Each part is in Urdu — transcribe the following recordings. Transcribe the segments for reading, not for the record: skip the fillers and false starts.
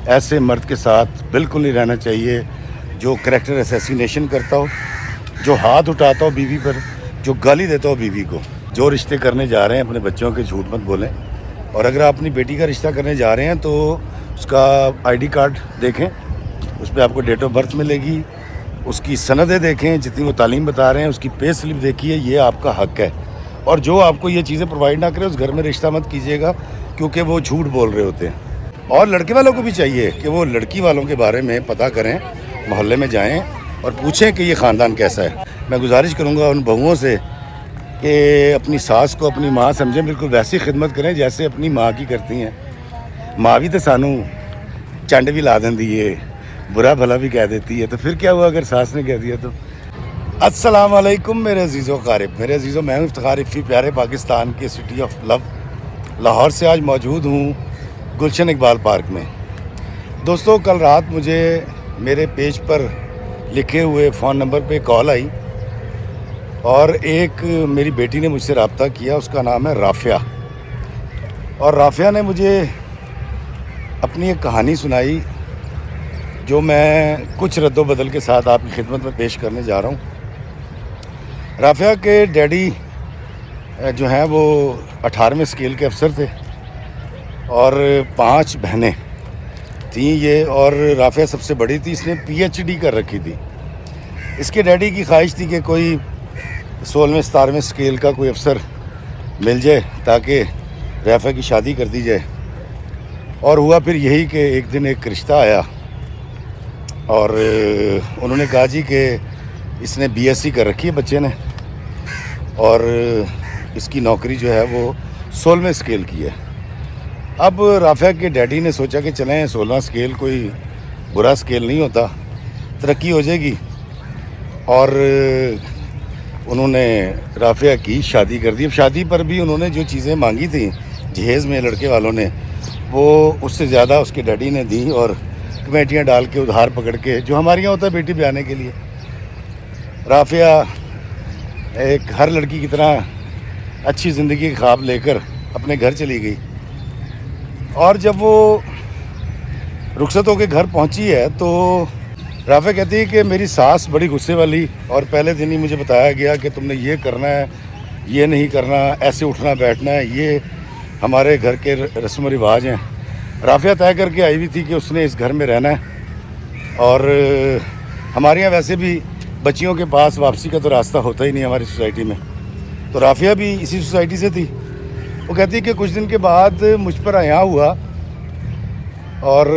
ایسے مرد کے ساتھ بالکل نہیں رہنا چاہیے جو کریکٹر اسیسینیشن کرتا ہو، جو ہاتھ اٹھاتا ہو بیوی پر، جو گالی دیتا ہو بیوی کو۔ جو رشتے کرنے جا رہے ہیں اپنے بچوں کے جھوٹ مت بولیں، اور اگر آپ اپنی بیٹی کا رشتہ کرنے جا رہے ہیں تو اس کا آئی ڈی کارڈ دیکھیں، اس پہ آپ کو ڈیٹ آف برتھ ملے گی، اس کی سندیں دیکھیں، جتنی وہ تعلیم بتا رہے ہیں اس کی پے سلپ دیکھیے، یہ آپ کا حق ہے۔ اور جو آپ کو یہ چیزیں پرووائڈ نہ کرے اس گھر میں رشتہ مت کیجیے گا، کیونکہ وہ جھوٹ بول رہے ہوتے ہیں۔ اور لڑکے والوں کو بھی چاہیے کہ وہ لڑکی والوں کے بارے میں پتہ کریں، محلے میں جائیں اور پوچھیں کہ یہ خاندان کیسا ہے۔ میں گزارش کروں گا ان بہوؤں سے کہ اپنی ساس کو اپنی ماں سمجھیں، بالکل ویسی خدمت کریں جیسے اپنی ماں کی کرتی ہیں۔ ماں بھی تو سانوں چنڈ بھی لا دیندی ہے، برا بھلا بھی کہہ دیتی ہے، تو پھر کیا ہوا اگر ساس نے کہہ دیا تو۔ السلام علیکم میرے عزیز و قارب، میرے عزیزوں، میں ہوں افتخار رفیع، پیارے پاکستان کے سٹی آف لو لاہور سے آج موجود ہوں گلشن اقبال پارک میں۔ دوستو، کل رات مجھے میرے پیج پر لکھے ہوئے فون نمبر پہ کال آئی اور ایک میری بیٹی نے مجھ سے رابطہ کیا، اس کا نام ہے رافعہ، اور رافعہ نے مجھے اپنی ایک کہانی سنائی جو میں کچھ رد و بدل کے ساتھ آپ کی خدمت میں پیش کرنے جا رہا ہوں۔ رافعہ کے ڈیڈی جو ہیں وہ 18ویں اسکیل کے افسر تھے اور 5 بہنیں تھیں یہ، اور رافعہ سب سے بڑی تھی، اس نے پی ایچ ڈی کر رکھی تھی۔ اس کے ڈیڈی کی خواہش تھی کہ کوئی 16ویں 17ویں اسکیل کا کوئی افسر مل جائے تاکہ رافعہ کی شادی کر دی جائے، اور ہوا پھر یہی کہ ایک دن ایک رشتہ آیا اور انہوں نے کہا جی کہ اس نے بی ایس سی کر رکھی ہے بچے نے، اور اس کی نوکری جو ہے وہ 16ویں اسکیل کی ہے۔ اب رافعہ کے ڈیڈی نے سوچا کہ چلیں 16واں اسکیل کوئی برا اسکیل نہیں ہوتا، ترقی ہو جائے گی، اور انہوں نے رافعہ کی شادی کر دی۔ اب شادی پر بھی انہوں نے جو چیزیں مانگی تھیں جہیز میں لڑکے والوں نے، وہ اس سے زیادہ اس کے ڈیڈی نے دی، اور کمیٹیاں ڈال کے ادھار پکڑ کے، جو ہمارے یہاں ہوتا ہے بیٹی بیانے کے لیے۔ رافعہ ایک ہر لڑکی کی طرح اچھی زندگی کے خواب لے کر اپنے گھر چلی گئی، اور جب وہ رخصت ہو کے گھر پہنچی ہے تو رافعہ کہتی ہے کہ میری ساس بڑی غصے والی، اور پہلے دن ہی مجھے بتایا گیا کہ تم نے یہ کرنا ہے، یہ نہیں کرنا، ایسے اٹھنا بیٹھنا ہے، یہ ہمارے گھر کے رسم و رواج ہیں۔ رافعہ طے کر کے آئی ہوئی تھی کہ اس نے اس گھر میں رہنا ہے، اور ہمارے یہاں ویسے بھی بچیوں کے پاس واپسی کا تو راستہ ہوتا ہی نہیں ہماری سوسائٹی میں، تو رافعہ بھی اسی سوسائٹی سے تھی۔ وہ کہتی ہے کہ کچھ دن کے بعد مجھ پر عیاں ہوا اور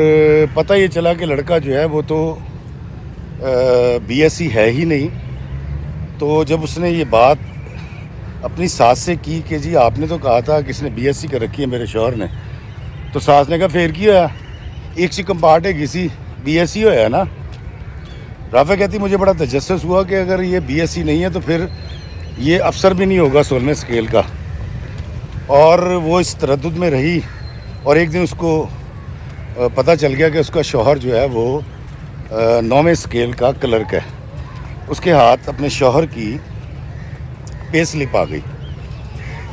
پتہ یہ چلا کہ لڑکا جو ہے وہ تو بی ایس سی ہے ہی نہیں۔ تو جب اس نے یہ بات اپنی ساس سے کی کہ جی آپ نے تو کہا تھا کہ اس نے بی ایس سی کر رکھی ہے میرے شوہر نے، تو ساس نے کہا پھر کی ہوا، ایک سی کمپارٹ ہے کسی بی ایس سی ہوا نا۔ رافعہ کہتی مجھے بڑا تجسس ہوا کہ اگر یہ بی ایس سی نہیں ہے تو پھر یہ افسر بھی نہیں ہوگا 16ویں اسکیل کا، اور وہ اس تردد میں رہی، اور ایک دن اس کو پتہ چل گیا کہ اس کا شوہر جو ہے وہ 9ویں اسکیل کا کلرک ہے۔ اس کے ہاتھ اپنے شوہر کی پے سلپ آ گئی،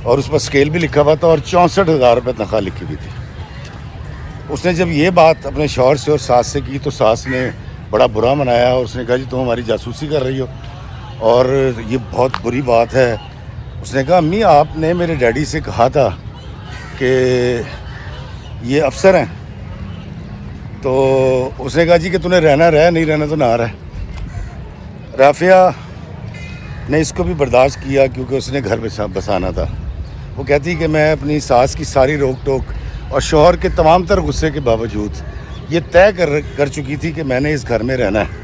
اور اس پر اسکیل بھی لکھا ہوا تھا، اور 64,000 روپے تنخواہ لکھی ہوئی تھی۔ اس نے جب یہ بات اپنے شوہر سے اور ساس سے کی تو ساس نے بڑا برا منایا، اور اس نے کہا جی تم ہماری جاسوسی کر رہی ہو اور یہ بہت بری بات ہے۔ اس نے کہا امی آپ نے میرے ڈیڈی سے کہا تھا کہ یہ افسر ہیں، تو اس نے کہا جی کہ تُو نے رہنا رہ، نہیں رہنا تو نہ رہ۔ رافعہ نے اس کو بھی برداشت کیا کیونکہ اس نے گھر بسانا تھا۔ وہ کہتی کہ میں اپنی ساس کی ساری روک ٹوک اور شوہر کے تمام تر غصے کے باوجود یہ طے کر چکی تھی کہ میں نے اس گھر میں رہنا ہے۔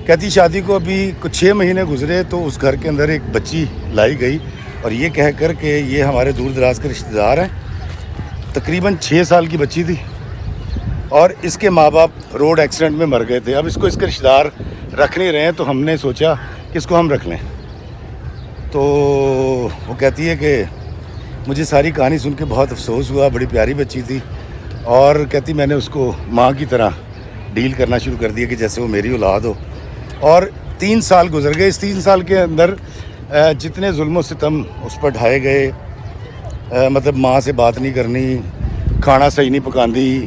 کہتی شادی کو ابھی کچھ 6 مہینے گزرے تو اس گھر کے اندر ایک بچی لائی گئی، اور یہ کہہ کر کہ یہ ہمارے دور دراز کے رشتہ دار ہیں۔ تقریباً 6 سال کی بچی تھی، اور اس کے ماں باپ روڈ ایکسیڈنٹ میں مر گئے تھے۔ اب اس کو اس کے رشتہ دار رکھ نہیں رہے ہیں، تو ہم نے سوچا کہ اس کو ہم رکھ لیں۔ تو وہ کہتی ہے کہ مجھے ساری کہانی سن کے بہت افسوس ہوا، بڑی پیاری بچی تھی، اور کہتی میں نے اس کو ماں کی طرح ڈیل کرنا شروع کر دیا کہ جیسے وہ میری اولاد ہو۔ اور 3 سال گزر گئے، اس 3 سال کے اندر جتنے ظلم و ستم اس پر ڈھائے گئے، مطلب ماں سے بات نہیں کرنی، کھانا صحیح نہیں پکاندی،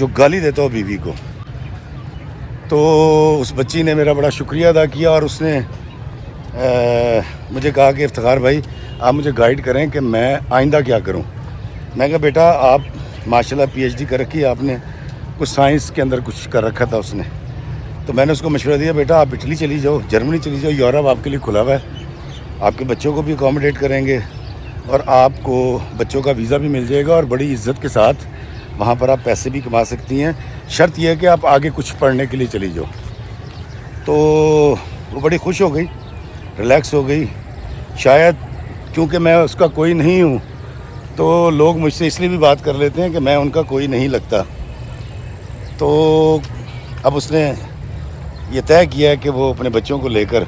جو گالی دیتا ہو بیوی کو. تو اس بچی نے میرا بڑا شکریہ ادا کیا اور اس نے مجھے کہا کہ افتخار بھائی آپ مجھے گائیڈ کریں کہ میں آئندہ کیا کروں. میں کہا بیٹا آپ ماشاءاللہ پی ایچ ڈی کر رکھی ہے آپ نے, کچھ سائنس کے اندر کچھ کر رکھا تھا اس نے. تو میں نے اس کو مشورہ دیا بیٹا آپ اٹلی چلی جاؤ, جرمنی چلی جاؤ, یورپ آپ کے لیے کھلا ہوا ہے, آپ کے بچوں کو بھی اکوموڈیٹ کریں گے اور آپ کو بچوں کا ویزا بھی مل جائے گا اور بڑی عزت کے ساتھ وہاں پر آپ پیسے بھی کما سکتی ہیں. شرط یہ ہے کہ آپ آگے کچھ پڑھنے کے لیے چلی جاؤ. تو وہ بڑی خوش ہو گئی, ریلیکس ہو گئی. شاید کیونکہ میں اس کا کوئی نہیں ہوں تو لوگ مجھ سے اس لیے بھی بات کر لیتے ہیں کہ میں ان کا کوئی نہیں لگتا. تو اب اس نے یہ طے کیا ہے کہ وہ اپنے بچوں کو لے کر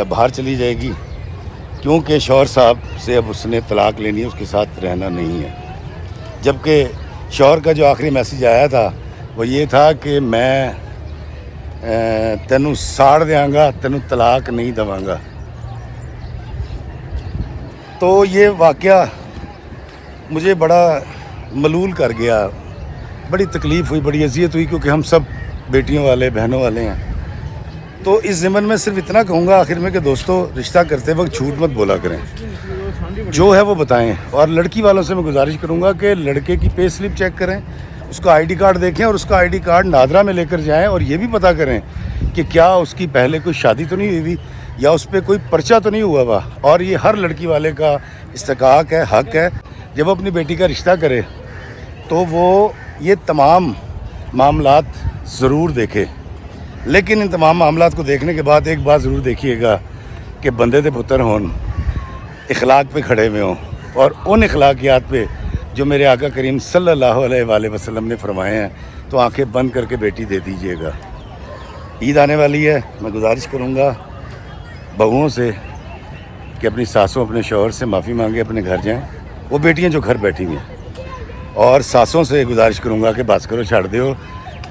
باہر چلی جائے گی, کیونکہ شوہر صاحب سے اب اس نے طلاق لینی ہے, اس کے ساتھ رہنا نہیں ہے. جبکہ شوہر کا جو آخری میسیج آیا تھا وہ یہ تھا کہ میں تینوں ساڑ دیاں گا, تینوں طلاق نہیں دواں گا. تو یہ واقعہ مجھے بڑا ملول کر گیا, بڑی تکلیف ہوئی, بڑی اذیت ہوئی, کیونکہ ہم سب بیٹیوں والے بہنوں والے ہیں. تو اس ضمن میں صرف اتنا کہوں گا آخر میں کہ دوستو رشتہ کرتے وقت جھوٹ مت بولا کریں, جو ہے وہ بتائیں. اور لڑکی والوں سے میں گزارش کروں گا کہ لڑکے کی پے سلپ چیک کریں, اس کا آئی ڈی کارڈ دیکھیں اور اس کا آئی ڈی کارڈ نادرا میں لے کر جائیں اور یہ بھی پتہ کریں کہ کیا اس کی پہلے کوئی شادی تو نہیں ہوئی یا اس پہ کوئی پرچہ تو نہیں ہوا ہوا. اور یہ ہر لڑکی والے کا استحقاق ہے, حق ہے, جب وہ اپنی بیٹی کا رشتہ کرے تو وہ یہ تمام معاملات ضرور دیکھے. لیکن ان تمام معاملات کو دیکھنے کے بعد ایک بات ضرور دیکھیے گا کہ بندے دے پتر ہون, اخلاق پہ کھڑے ہوئے ہوں, اور ان اخلاقیات پہ جو میرے آقا کریم صلی اللہ علیہ وآلہ وسلم نے فرمائے ہیں. تو آنکھیں بند کر کے بیٹی دے دیجیے گا. عید آنے والی ہے, میں گزارش کروں گا بہوؤں سے کہ اپنی ساسوں اپنے شوہر سے معافی مانگے, اپنے گھر جائیں, وہ بیٹیاں جو گھر بیٹھی ہوئی ہیں. اور ساسوں سے گزارش کروں گا کہ بس کرو, چھاڑ دیو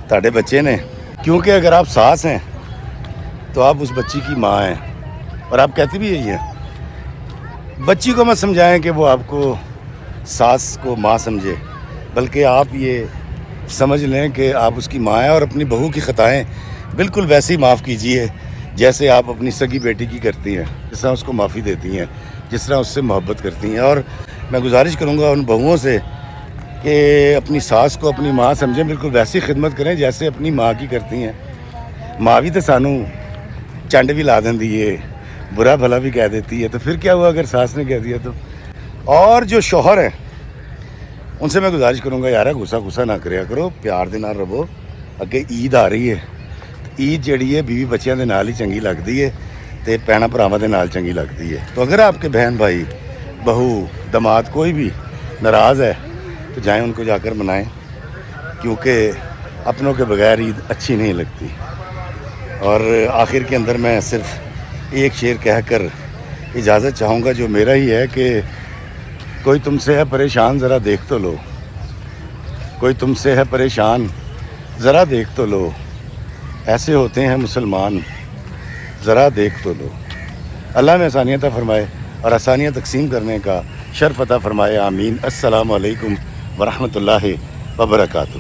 تاڑے بچے نے, کیونکہ اگر آپ ساس ہیں تو آپ اس بچی کی ماں ہیں, اور آپ کہتی بھی یہی ہیں. بچی کو مت سمجھائیں کہ وہ آپ کو ساس کو ماں سمجھے, بلکہ آپ یہ سمجھ لیں کہ آپ اس کی ماں ہیں, اور اپنی بہو کی خطائیں بالکل ویسے ہی معاف کیجئے جیسے آپ اپنی سگی بیٹی کی کرتی ہیں, جس طرح اس کو معافی دیتی ہیں, جس طرح اس سے محبت کرتی ہیں. اور میں گزارش کروں گا ان بہوؤں سے کہ اپنی ساس کو اپنی ماں سمجھیں, بالکل ویسی خدمت کریں جیسے اپنی ماں کی کرتی ہیں. ماں بھی تو سانوں چنڈ بھی لا دیندی ہے, برا بھلا بھی کہہ دیتی ہے, تو پھر کیا ہوا اگر ساس نے کہہ دیا تو. اور جو شوہر ہیں ان سے میں گزارش کروں گا یار غصہ نہ کریا کرو, پیار دے نال رہو. اگے عید آ رہی ہے, عید جڑی ہے بیوی بچیاں دے نال ہی چنگی لگتی ہے تے بھیناں بھراواں دے نال چنگی لگتی ہے. تو اگر آپ کے بہن بھائی بہو داماد کوئی بھی ناراض ہے تو جائیں ان کو جا کر منائیں, کیونکہ اپنوں کے بغیر عید اچھی نہیں لگتی. اور آخر کے اندر میں صرف ایک شعر کہہ کر اجازت چاہوں گا جو میرا ہی ہے کہ کوئی تم سے ہے پریشان ذرا دیکھ تو لو, کوئی تم سے ہے پریشان ذرا دیکھ تو لو, ایسے ہوتے ہیں مسلمان ذرا دیکھ تو لو. اللہ میں آسانیاں عطا فرمائے اور آسانیاں تقسیم کرنے کا شرف عطا فرمائے, آمین. السلام علیکم ورحمۃ اللہ وبرکاتہ.